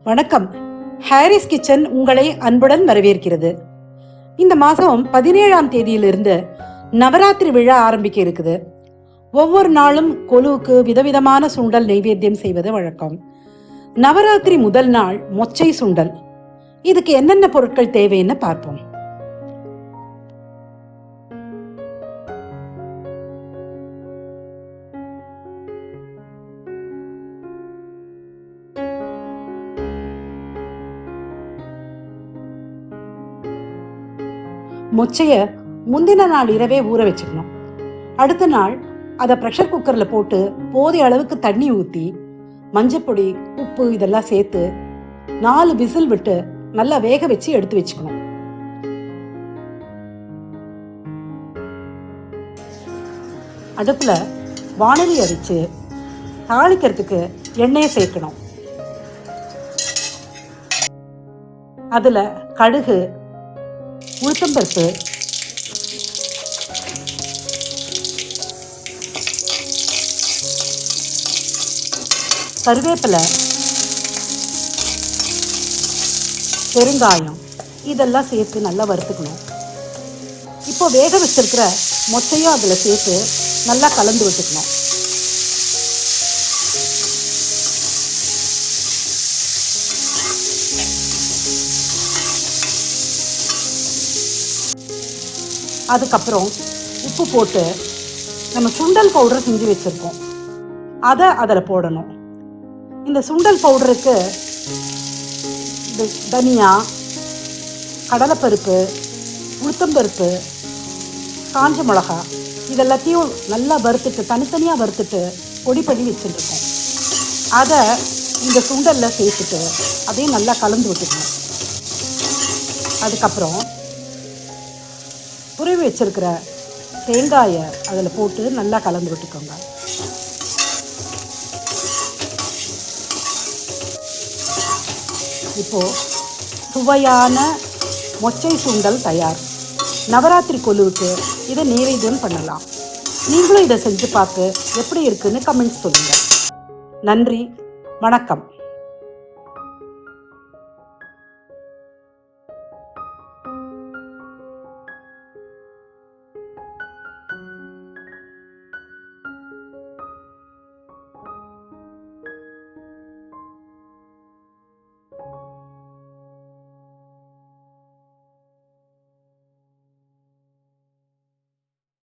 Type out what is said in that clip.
வணக்கம். Harris kitchen உங்களை அன்புடன் வரவேற்கிறது. இந்த மாதம் 17ஆம் தேதியிலிருந்து நவராத்திரி விழா ஆரம்பிக்க இருக்குது. ஒவ்வொரு நாளும் கொலுவுக்கு விதவிதமான சுண்டல் நைவேத்தியம் செய்வது வழக்கம். நவராத்திரி முதல் நாள் மொச்சை சுண்டல். இதுக்கு என்னென்ன பொருட்கள் தேவைன்னு பார்ப்போம். மொச்சையை முந்தின நாள் இரவே ஊற வச்சுக்கணும். அடுத்த நாள் அதை ப்ரெஷர் குக்கரில் போட்டு போதிய அளவுக்கு தண்ணி ஊற்றி மஞ்சப்பொடி, உப்பு இதெல்லாம் சேர்த்து 4 விசில் விட்டு நல்லா வேக வச்சு எடுத்து வச்சுக்கணும். அடுப்பில் வாணலி அரிச்சு தாளிக்கிறதுக்கு எண்ணெயை சேர்க்கணும். அதில் கடுகு, உளுத்தம்பருப்பு, கருவேப்பிலை, பெருங்காயம் இதெல்லாம் சேர்த்து நல்லா வறுத்துக்கணும். இப்போ வேக வச்சிருக்கிற மொச்சையும் அதில் சேர்த்து நல்லா கலந்து விட்டுக்கணும். அதுக்கப்புறம் உப்பு போட்டு நம்ம சுண்டல் பவுடர் செஞ்சு வச்சுருக்கோம், அதை அதில் போடணும். இந்த சுண்டல் பவுடருக்கு தனியா, கடலைப்பருப்பு, உளுத்தம்பருப்பு, காஞ்ச மிளகா இதெல்லாத்தையும் நல்லா வறுத்துட்டு தனித்தனியாக வறுத்துட்டு பொடி பண்ணி வச்சுருக்கோம். அதை இந்த சுண்டலில் சேர்த்துட்டு அதையும் நல்லா கலந்து விட்டுக்கணும். அதுக்கப்புறம் புரிவி வச்சிருக்கிற தேங்காயை அதில் போட்டு நல்லா கலந்து விட்டுக்கோங்க. இப்போது சுவையான மொச்சை சுண்டல் தயார். நவராத்திரி கொலுவுக்கு இதை நைவேத்தியம் பண்ணலாம். நீங்களும் இதை செஞ்சு பார்த்து எப்படி இருக்குன்னு கமெண்ட்ஸ் சொல்லுங்கள். நன்றி, வணக்கம்.